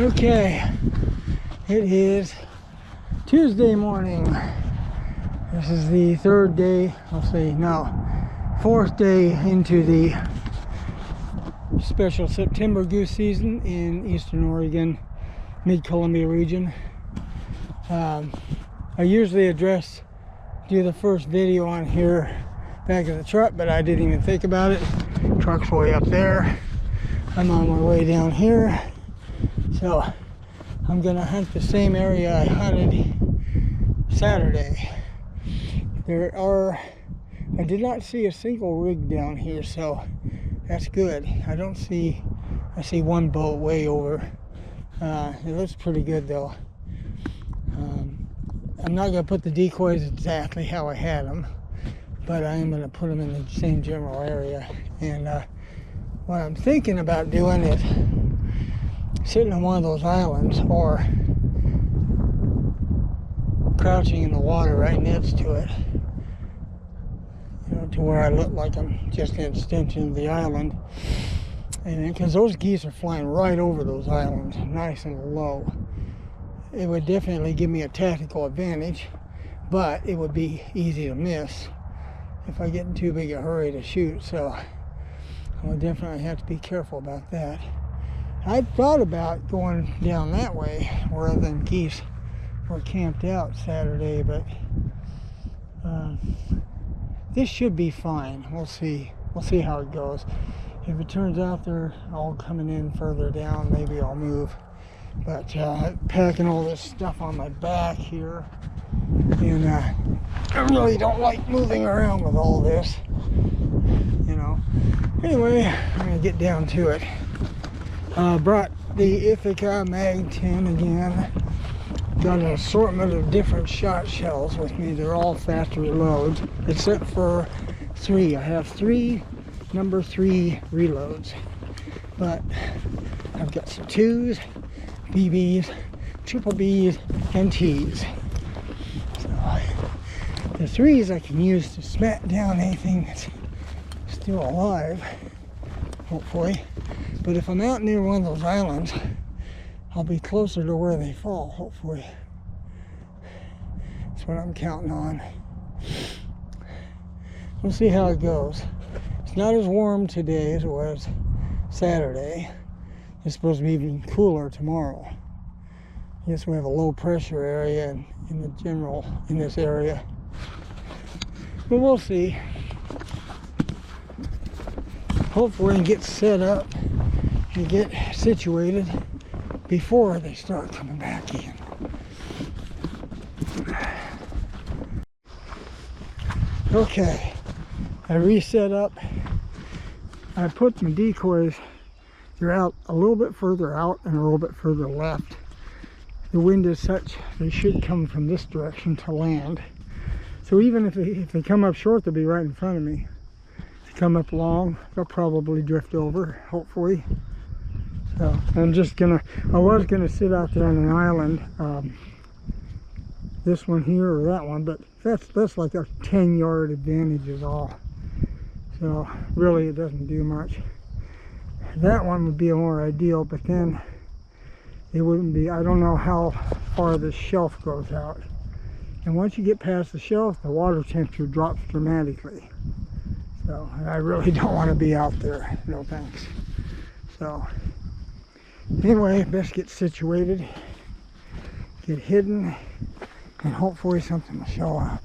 Okay, it is Tuesday morning. This is the third day, fourth day into the special September goose season in eastern Oregon, mid-Columbia region. I usually do the first video on here back of the truck, but I didn't even think about it. Truck's way up there. I'm on my way down here. So I'm gonna hunt the same area I hunted Saturday. I did not see a single rig down here, so that's good. I see one boat way over. It looks pretty good though. I'm not gonna put the decoys exactly how I had them, but I am gonna put them in the same general area. And what I'm thinking about doing is sitting on one of those islands or crouching in the water right next to it, to where I look like I'm just an extension of the island. And because those geese are flying right over those islands, nice and low, it would definitely give me a tactical advantage, but it would be easy to miss if I get in too big a hurry to shoot. So I would definitely have to be careful about that. I thought about going down that way where the geese were camped out Saturday, but this should be fine. We'll see how it goes. If it turns out they're all coming in further down, maybe I'll move. But packing all this stuff on my back here, and I really don't like moving around with all this, Anyway, I'm gonna get down to it. Brought the Ithaca Mag 10 again. Got an assortment of different shot shells with me. They're all factory reloads, except for 3. I have 3 number 3 reloads, but I've got some 2s, BBs, triple Bs, and Ts. So the 3s I can use to smack down anything that's still alive, hopefully. But if I'm out near one of those islands, I'll be closer to where they fall, hopefully. That's what I'm counting on. We'll see how it goes. It's not as warm today as it was Saturday. It's supposed to be even cooler tomorrow. I guess we have a low pressure area in this area. But we'll see. Hopefully we can get set up and get situated before they start coming back in. Okay, I reset up. I put my decoys, they're out a little bit further out and a little bit further left. The wind is such they should come from this direction to land. So even if they come up short, they'll be right in front of me. If they come up long, they'll probably drift over, hopefully. So I was gonna sit out there on an island, this one here or that one, but that's like a 10-yard advantage is all. So really it doesn't do much. That one would be more ideal, but then it wouldn't be. I don't know how far this shelf goes out. And once you get past the shelf, the water temperature drops dramatically. So I really don't want to be out there. No thanks. So anyway, best get situated, get hidden, and hopefully something will show up.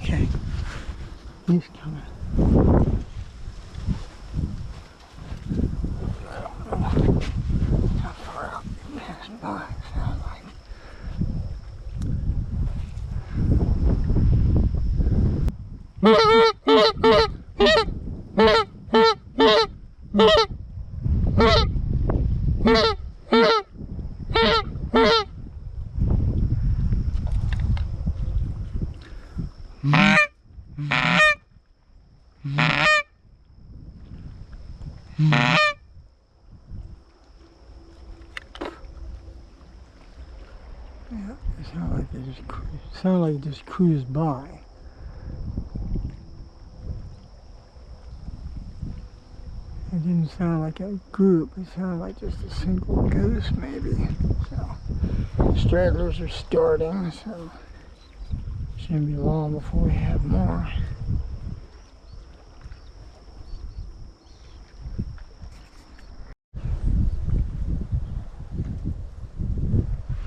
Okay, he's coming. How far out it passed by, sounds like. They just sound like it just cruised by. It didn't sound like a group. It sounded like just a single goose, maybe. So, stragglers are starting, so shouldn't be long before we have more.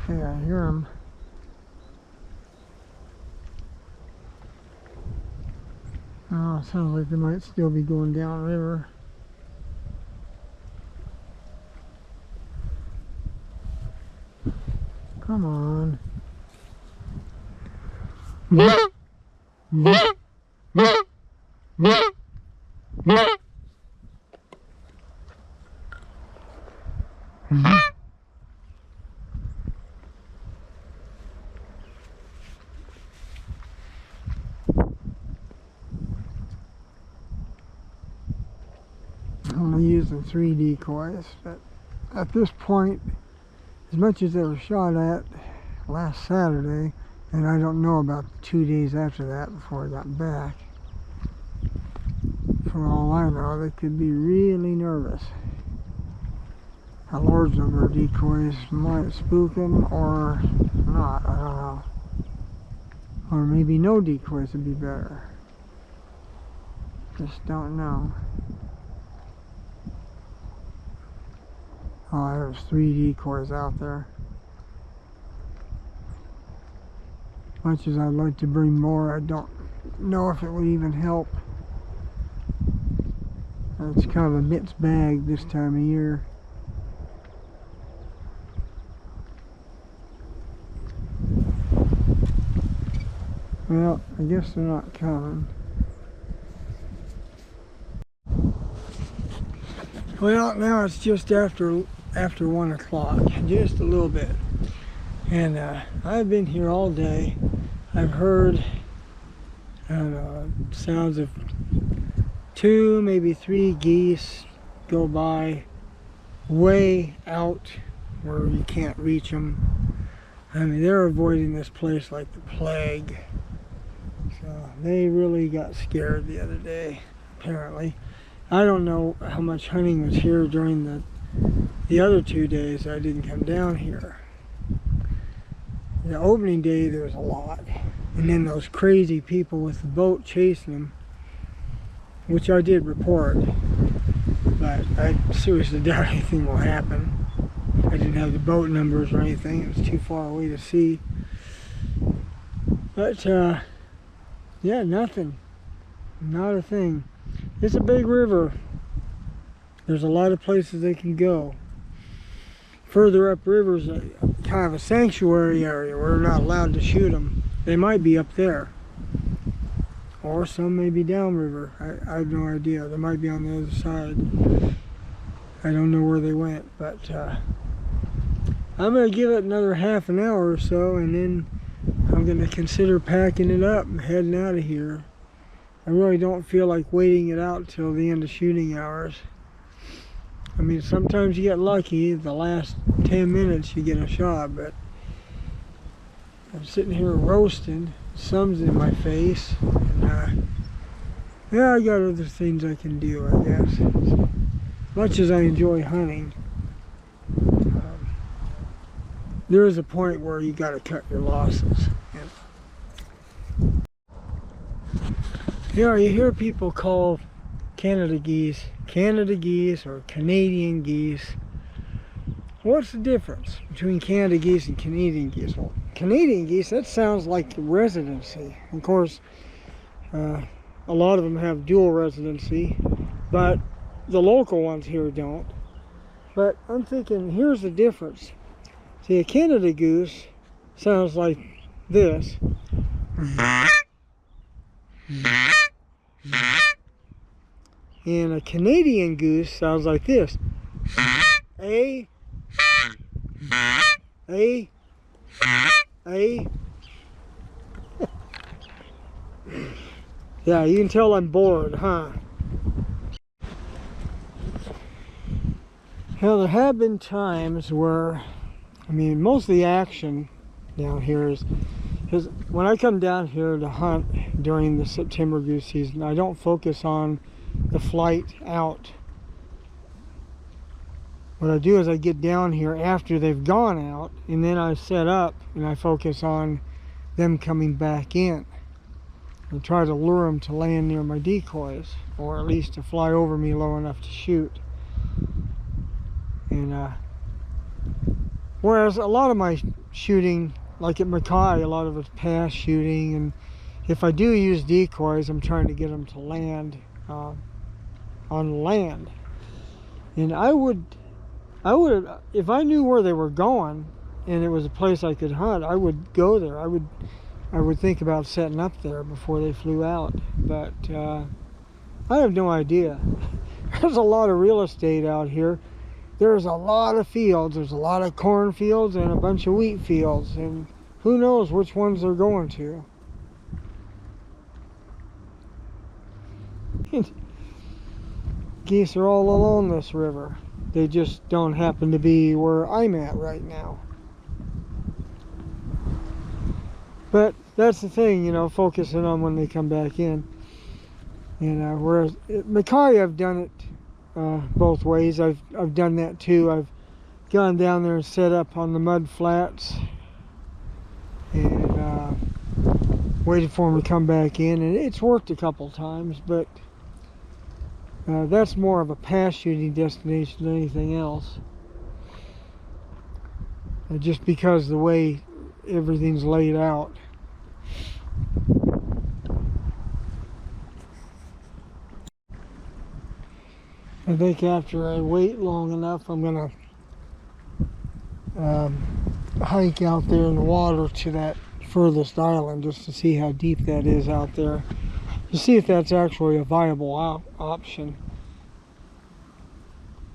Yeah, I hear them. Oh, it sounds like they might still be going downriver. Come on. I'm only using 3 decoys, but at this point, as much as they were shot at last Saturday, and I don't know about the 2 days after that before I got back, for all I know, they could be really nervous. A large number of decoys might spook them or not, I don't know. Or maybe no decoys would be better. Just don't know. Oh, there's 3 decoys out there. Much as I'd like to bring more, I don't know if it would even help. It's kind of a mixed bag this time of year. Well, I guess they're not coming. Well, now it's just after 1 o'clock, just a little bit. And I've been here all day. I've heard, I don't know, sounds of 2, maybe 3 geese go by way out where you can't reach them. I mean, they're avoiding this place like the plague. So they really got scared the other day, apparently. I don't know how much hunting was here during the other 2 days I didn't come down here. The opening day there was a lot, and then those crazy people with the boat chasing them, which I did report, but I seriously doubt anything will happen. I didn't have the boat numbers or anything, it was too far away to see. But yeah, nothing, not a thing. It's a big river. There's a lot of places they can go. Further upriver is kind of a sanctuary area where we're not allowed to shoot them. They might be up there. Or some may be downriver. I have no idea. They might be on the other side. I don't know where they went, but I'm going to give it another half an hour or so, and then I'm going to consider packing it up and heading out of here. I really don't feel like waiting it out till the end of shooting hours. I mean, sometimes you get lucky, the last 10 minutes you get a shot, but I'm sitting here roasting, sun's in my face, and yeah, I got other things I can do, I guess. So, much as I enjoy hunting, there is a point where you got to cut your losses. You hear people call Canada geese or Canadian geese. What's the difference between Canada geese and Canadian geese? Well, Canadian geese, that sounds like residency. Of course, a lot of them have dual residency, but the local ones here don't. But I'm thinking, here's the difference. See, a Canada goose sounds like this. And a Canadian goose sounds like this. A. Yeah, you can tell I'm bored, huh? Now, there have been times where, I mean, most of the action down here is Because when I come down here to hunt during the September goose season, I don't focus on the flight out. What I do is I get down here after they've gone out, and then I set up and I focus on them coming back in. I try to lure them to land near my decoys, or at least to fly over me low enough to shoot. And whereas a lot of my shooting, like at Mackay, a lot of it's pass shooting, and if I do use decoys, I'm trying to get them to land on land. And I would, if I knew where they were going and it was a place I could hunt, I would go there. I would think about setting up there before they flew out. But I have no idea. There's a lot of real estate out here. There's a lot of fields. There's a lot of corn fields and a bunch of wheat fields, and who knows which ones they're going to. Geese are all along this river. They just don't happen to be where I'm at right now. But that's the thing, you know, focusing on when they come back in. And whereas at Mackay, I've done it both ways. I've done that too. I've gone down there and set up on the mud flats and waited for them to come back in, and it's worked a couple times, but that's more of a pass shooting destination than anything else. Just because the way everything's laid out. I think after I wait long enough, I'm gonna hike out there in the water to that furthest island just to see how deep that is out there, to see if that's actually a viable option.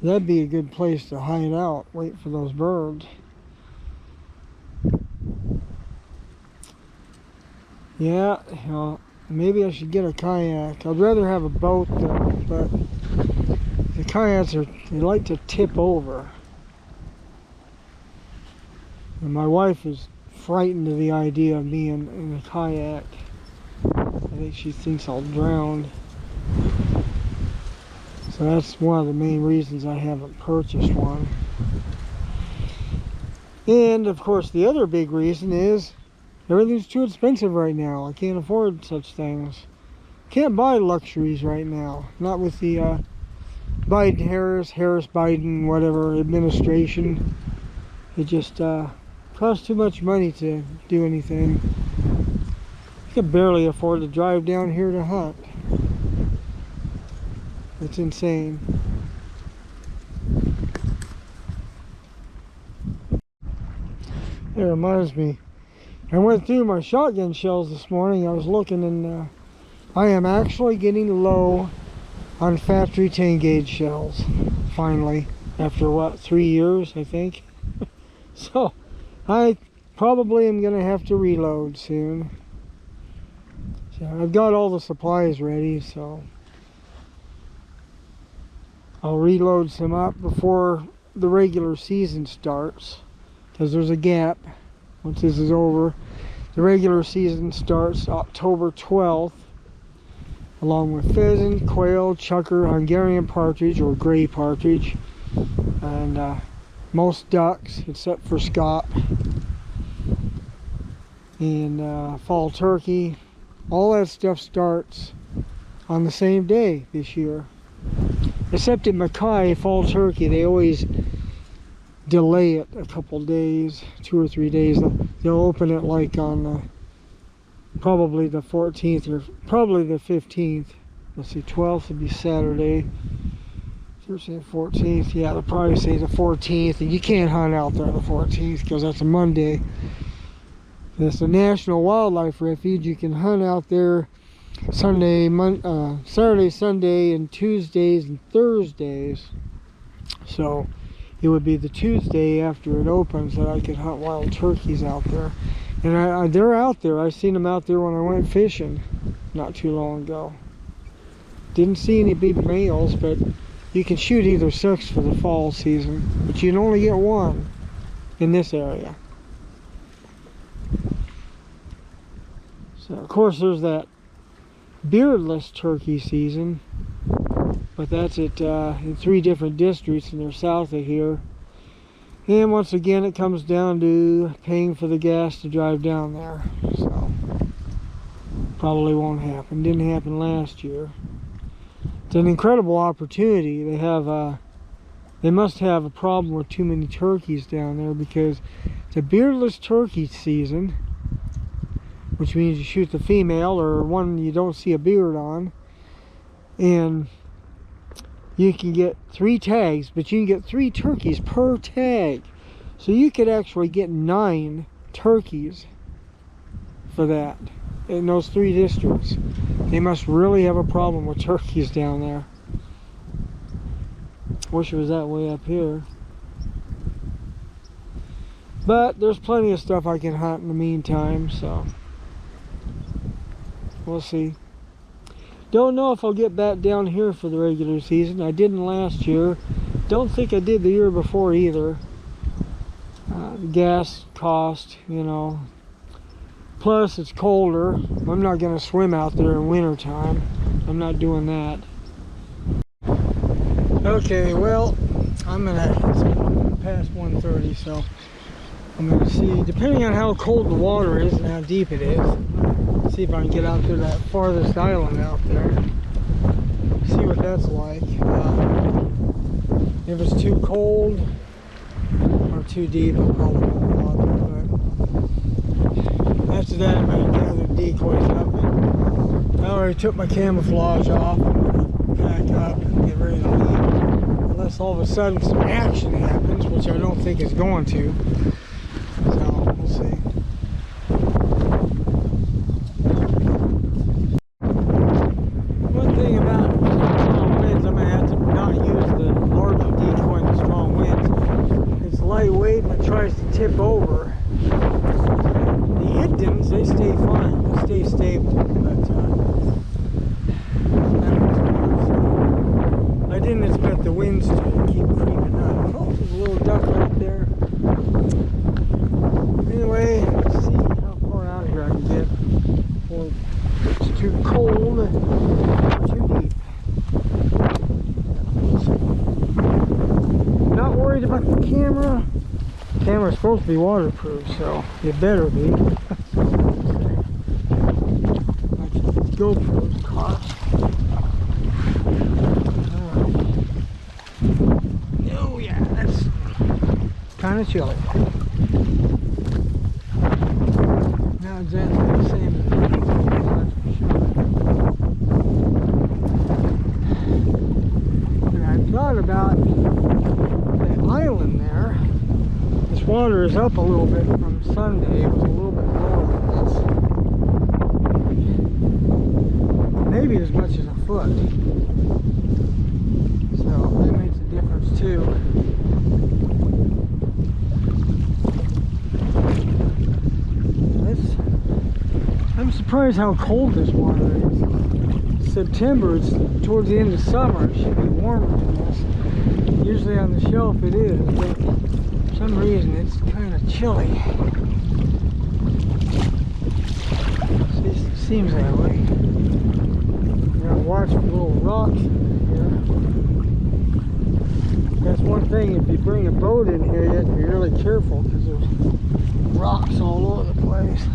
That'd be a good place to hide out, wait for those birds. Yeah, you know, maybe I should get a kayak. I'd rather have a boat though, but the kayaks they like to tip over. And my wife is frightened of the idea of me in a kayak. I think she thinks I'll drown. So that's one of the main reasons I haven't purchased one. And of course the other big reason is everything's too expensive right now. I can't afford such things. Can't buy luxuries right now. Not with the Harris-Biden, whatever administration. It just costs too much money to do anything. I can barely afford to drive down here to hunt. It's insane. It reminds me, I went through my shotgun shells this morning. I was looking, and I am actually getting low on factory 10 gauge shells, finally, after what, 3 years, I think. So I probably am gonna have to reload soon. So I've got all the supplies ready, so I'll reload some up before the regular season starts, because there's a gap. Once this is over, the regular season starts October 12th, along with pheasant, quail, chukar, Hungarian partridge or gray partridge, and most ducks except for scaup, and fall turkey. All that stuff starts on the same day this year. Except in Mackay, fall turkey, they always delay it a couple days, 2 or 3 days. They'll open it like on probably the 14th or probably the 15th. Let's see, 12th would be Saturday. Thursday, 14th. Yeah, they'll probably say the 14th, and you can't hunt out there on the 14th because that's a Monday. That's the National Wildlife Refuge. You can hunt out there Saturday, Sunday, and Tuesdays and Thursdays. So it would be the Tuesday after it opens that I could hunt wild turkeys out there. And they're out there. I seen them out there when I went fishing not too long ago. Didn't see any big males, but you can shoot either sex for the fall season, but you can only get one in this area. So of course there's that beardless turkey season, but that's at in 3 different districts, and they're south of here. And once again, it comes down to paying for the gas to drive down there. So probably won't happen. Didn't happen last year. It's an incredible opportunity. They must have a problem with too many turkeys down there, because it's a beardless turkey season, which means you shoot the female or one you don't see a beard on, and you can get 3 tags, but you can get 3 turkeys per tag. So you could actually get 9 turkeys for that in those 3 districts. They must really have a problem with turkeys down there. Wish it was that way up here. But there's plenty of stuff I can hunt in the meantime, so we'll see. Don't know if I'll get back down here for the regular season. I didn't last year. Don't think I did the year before either. The gas cost, you know. Plus, it's colder. I'm not going to swim out there in winter time. I'm not doing that. Okay, well, it's past 1:30, so I'm going to see, depending on how cold the water is and how deep it is, see if I can get out to that farthest island out there. See what that's like. If it's too cold or too deep, I probably won't bother. But after that, I can gather decoys up. I already took my camouflage off. I'm gonna pack up and get ready to leave. Unless all of a sudden some action happens, which I don't think is going to. So we'll see. Lightweight and it tries to tip over. The Hidtons, they stay fine, they stay stable, but I didn't expect the winds to keep creeping up. Oh, there's a little duck right there. Anyway, let's see how far out here I can get before it's too cold and too deep. Not worried about the camera. The camera's supposed to be waterproof, so it better be. Like GoPro's cost. Oh yeah, that's kind of chilly. Not exactly the same as the GoPro, that's for sure. And I thought about island there. This water is up a little bit from Sunday. It was a little bit lower than this. Maybe as much as a foot. So that makes a difference too. I'm surprised how cold this water is. September, it's towards the end of summer. It should be warmer than this. Usually on the shelf it is, but for some reason it's kind of chilly. It seems that way. You gotta watch for little rocks in here. That's one thing, if you bring a boat in here, you have to be really careful because there's rocks all over the place.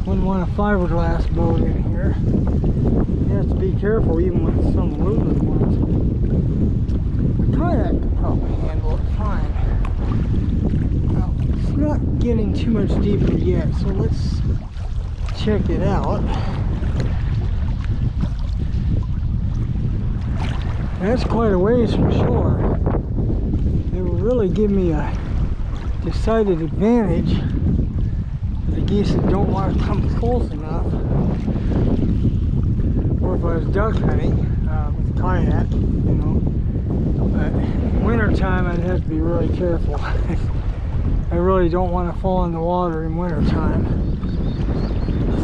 Wouldn't want a fiberglass boat in here. You have to be careful even with some aluminum ones. Kayak could probably handle it fine. Now, it's not getting too much deeper yet, so let's check it out. That's quite a ways from shore. It will really give me a decided advantage for the geese that don't want to come close enough. Or if I was duck hunting with a kayak, you know. But winter time I'd have to be really careful. I really don't want to fall in the water in winter time.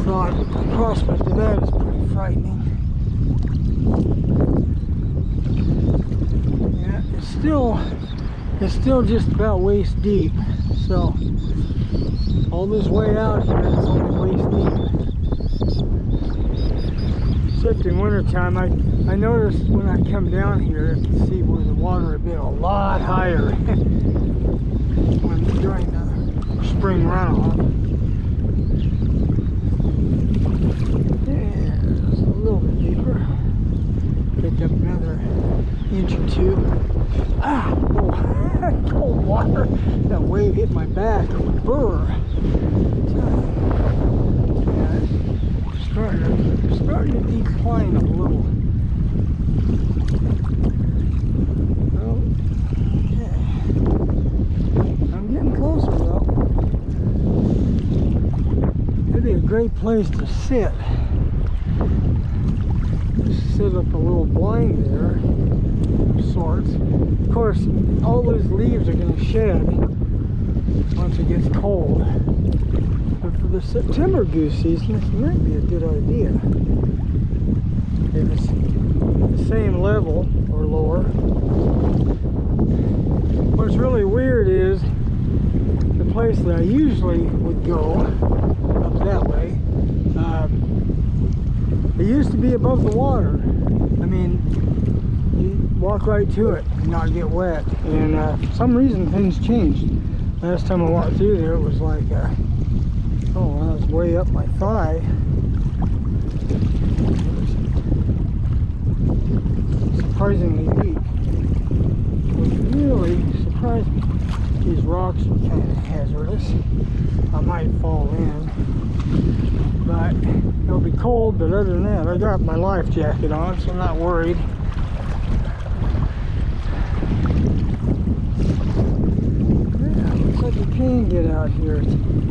The prospect of that is pretty frightening. Yeah, it's still just about waist deep. So all this way out here it's only waist deep. except in wintertime. I noticed when I come down here to see where the water had been a lot higher when during the spring runoff. Yeah, just a little bit deeper. Picked up another inch or two. Ah, oh, cold water. That wave hit my back. Brr. Yeah, it's starting to decline a little. Well, okay. I'm getting closer though. It'd be a great place to sit. Set up a little blind there of sorts. Of course, all those leaves are going to shed once it gets cold. But for the September goose season, this might be a good idea. If it's the same level or lower. What's really weird is the place that I usually would go up that way. It used to be above the water. I mean, you walk right to it and not get wet. And for some reason, things changed. Last time I walked through there, it was like, oh, I was way up my thigh. Surprisingly deep. Which really surprised me. These rocks are kind of hazardous. I might fall in. But it'll be cold, but other than that, I got my life jacket on, so I'm not worried. Yeah, looks like you can get out here.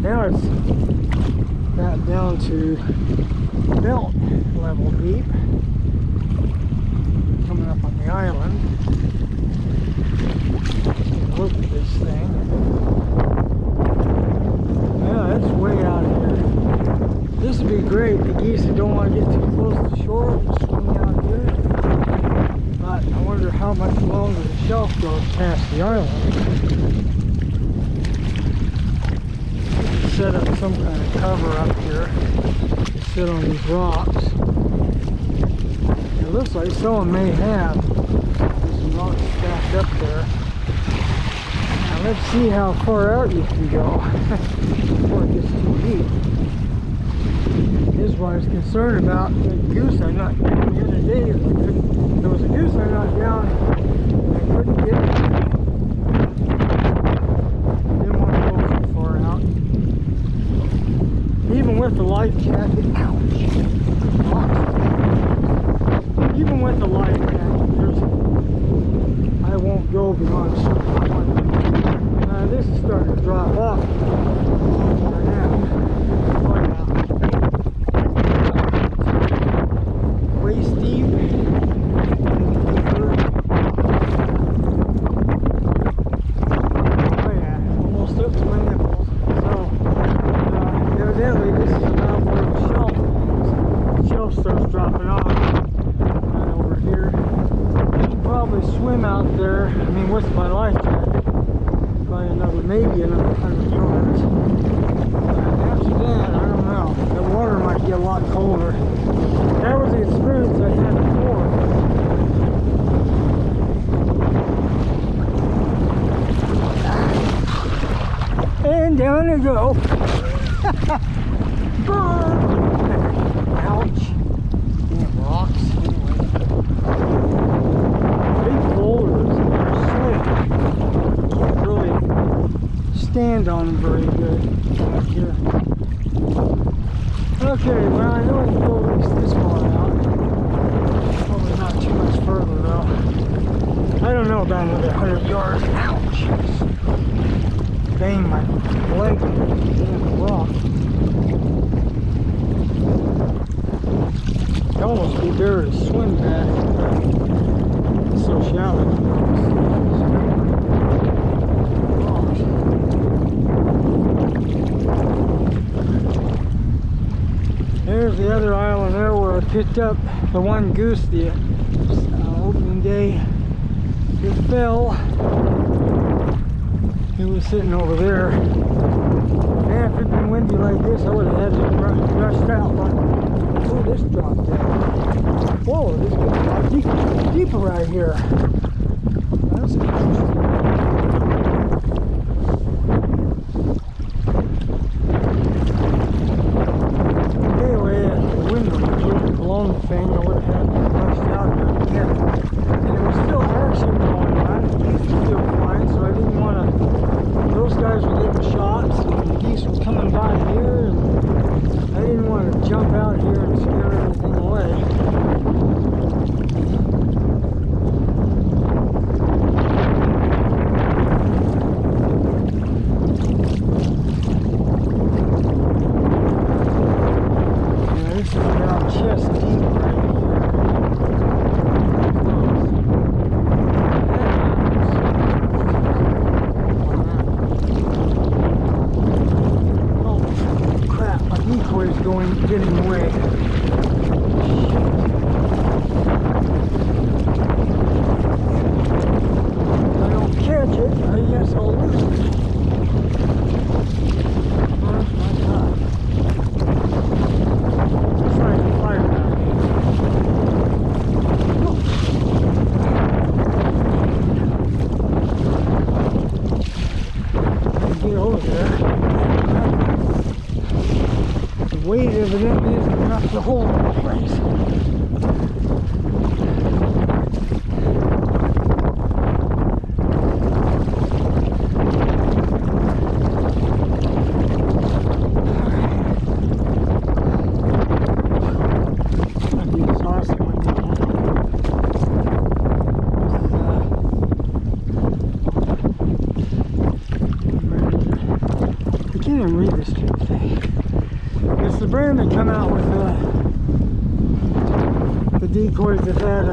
Now it's got down to belt level deep. Coming up on the island. Look at this thing. Yeah, it's way out here. This would be great. The geese that don't want to get too close to shore and swim out here. But I wonder how much longer the shelf goes past the island. Set up some kind of cover up here to sit on these rocks. It looks like someone may have some rocks stacked up there. Now let's see how far out you can go before it gets too deep. This is what I was concerned about. The goose I knocked down the other day. There was a goose I knocked down and I couldn't get it. Didn't want to go too far out. Even with the life jacket, ouch. Even with the life jacket, I won't go beyond a certain point. This is starting to drop off right now. Waist deep. Oh yeah, almost up to my nipples. So, evidently this is about where the shelf is. The shelf starts dropping off right over here. I can probably swim out there, I mean with my life jacket, probably maybe another 100 yards. After that, I don't know. The water might get a lot colder. That was the experience I had before. And down I go. Ouch. Damn rocks. Anyway. Big boulders. Can't really stand on them very good back here. Okay, well I know I can go at least this far out. Probably not too much further though. I don't know about another 100 yards. Ouch! Bang my leg in the rock. It'd almost be better to swim back. It's so shallow. There's the other island there where I picked up the one goose the opening day. It fell. It was sitting over there. And if it had been windy like this, I would have had it rushed out. But Oh, this dropped down. Whoa, this gets a lot deeper right here. That's interesting. Anyway, the wind was blowing the thing. I would have had to rush out there to get it. And there was still action going on. The geese were still flying, so I didn't want to. Those guys were getting shots, and the geese were coming by here, and I didn't want to jump out here and scare everything away. Getting away. If I don't catch it, I guess I'll lose it. Oh my God. It's like a fire down here. Get over there. The weight evidently is enough to hold the place. I'd be exhausted when I get I can't even read this stupid thing. It's the brand that come out with the decoys that had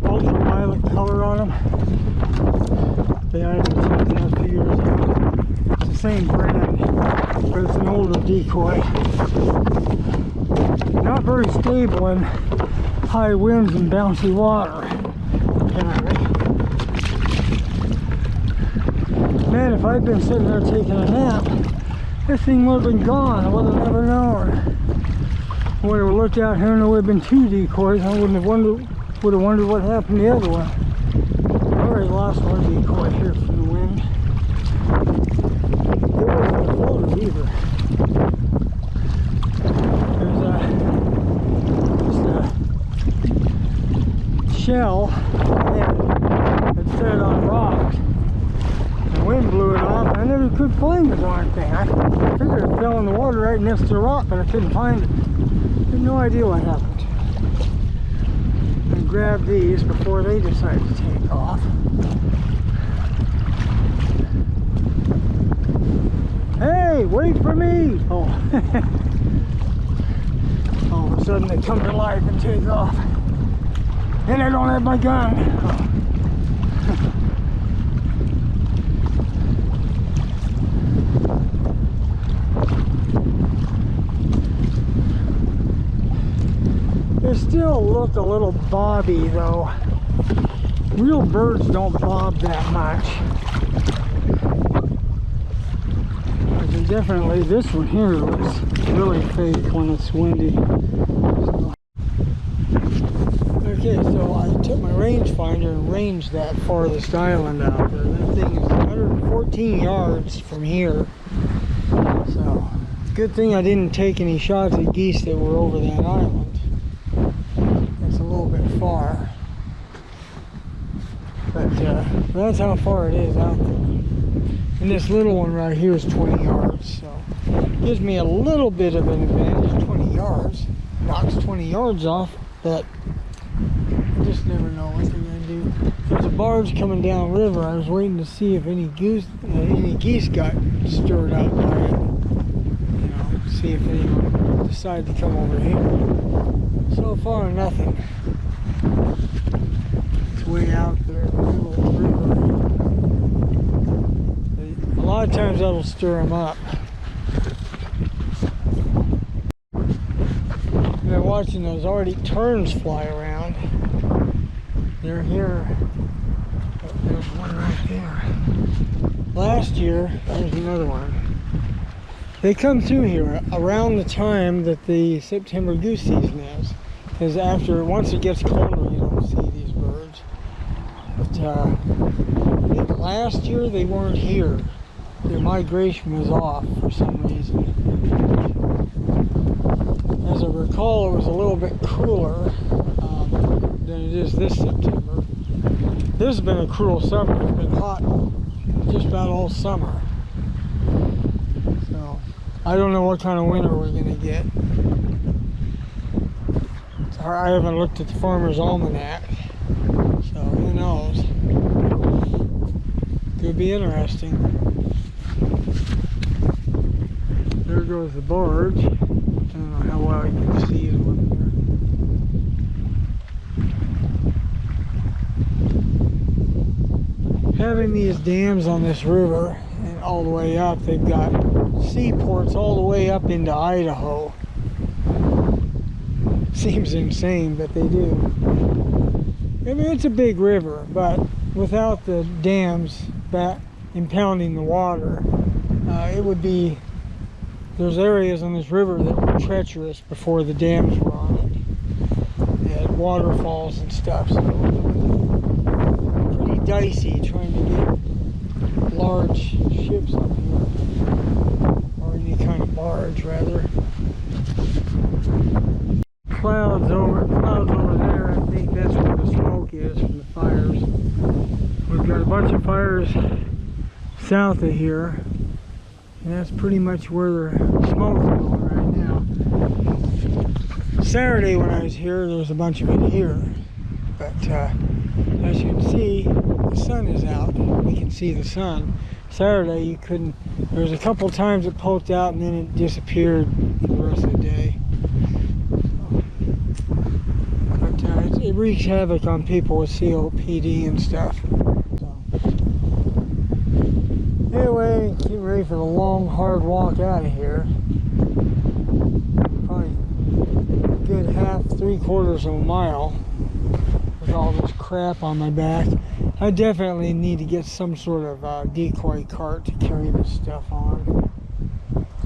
ultraviolet color on them. They added something a few years ago. It's the same brand, but it's an older decoy. Not very stable in high winds and bouncy water, apparently. Man, if I'd been sitting there taking a nap, this thing would have been gone. I would have never known. I would have looked out here and there would have been two decoys. I would have wondered what happened to the other one. I already lost one decoy here from the wind. It wasn't a floater either. There's just a shell that set on rocks. The wind blew it off, and I never could find the darn thing. I figured it fell in the water right next to the rock, but I couldn't find it. I had no idea what happened. I grabbed these before they decided to take off. Hey, wait for me! Oh. All of a sudden they come to life and take off. And I don't have my gun. Oh. They still look a little bobby though. Real birds don't bob that much. I can definitely, this one here looks really fake when it's windy. So. Okay, so I took my rangefinder and ranged that farthest island out there. That thing is 114 yards from here. So, good thing I didn't take any shots at geese that were over that island. It's a little bit far, but that's how far it is out there. And this little one right here is 20 yards, so it gives me a little bit of an advantage. 20 yards knocks 20 yards off, but I just never know what they're gonna do. There's a barge coming down river. I was waiting to see if any geese got stirred up by it. You know, see if anyone decided to come over here. So far, nothing. It's way out there in the middle of the river. A lot of times that'll stir them up. And they're watching those already terns fly around. They're here. Oh, there's one right there. Last year, there's another one. They come through here around the time that the September goose season is. Because once it gets colder, you don't see these birds. But I think last year they weren't here. Their migration was off for some reason. As I recall, it was a little bit cooler than it is this September. This has been a cruel summer. It's been hot just about all summer. So I don't know what kind of winter we're going to get. I haven't looked at the Farmer's Almanac, so who knows. Could be interesting. There goes the barge. I don't know how well you can see it over there. Having these dams on this river and all the way up, they've got seaports all the way up into Idaho. Seems insane, but they do. I mean, it's a big river, but without the dams impounding the water, it would be, there's areas on this river that were treacherous before the dams were on it. They had waterfalls and stuff, so it was pretty dicey trying to get large ships up here, or any kind of barge rather. Clouds over there. I think that's where the smoke is from the fires. We've got a bunch of fires south of here, and that's pretty much where the smoke's going right now. Saturday when I was here, there was a bunch of it here, but as you can see, the sun is out. We can see the sun. Saturday you couldn't. There was a couple times it poked out and then it disappeared for the rest of the day. It wreaks havoc on people with COPD and stuff. So. Anyway, get ready for the long, hard walk out of here. Probably a good half, 3/4 of a mile with all this crap on my back. I definitely need to get some sort of decoy cart to carry this stuff on.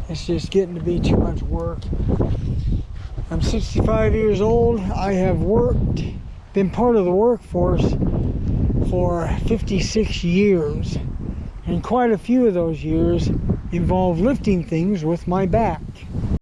It's just getting to be too much work. I'm 65 years old. I have been part of the workforce for 56 years. And quite a few of those years involve lifting things with my back.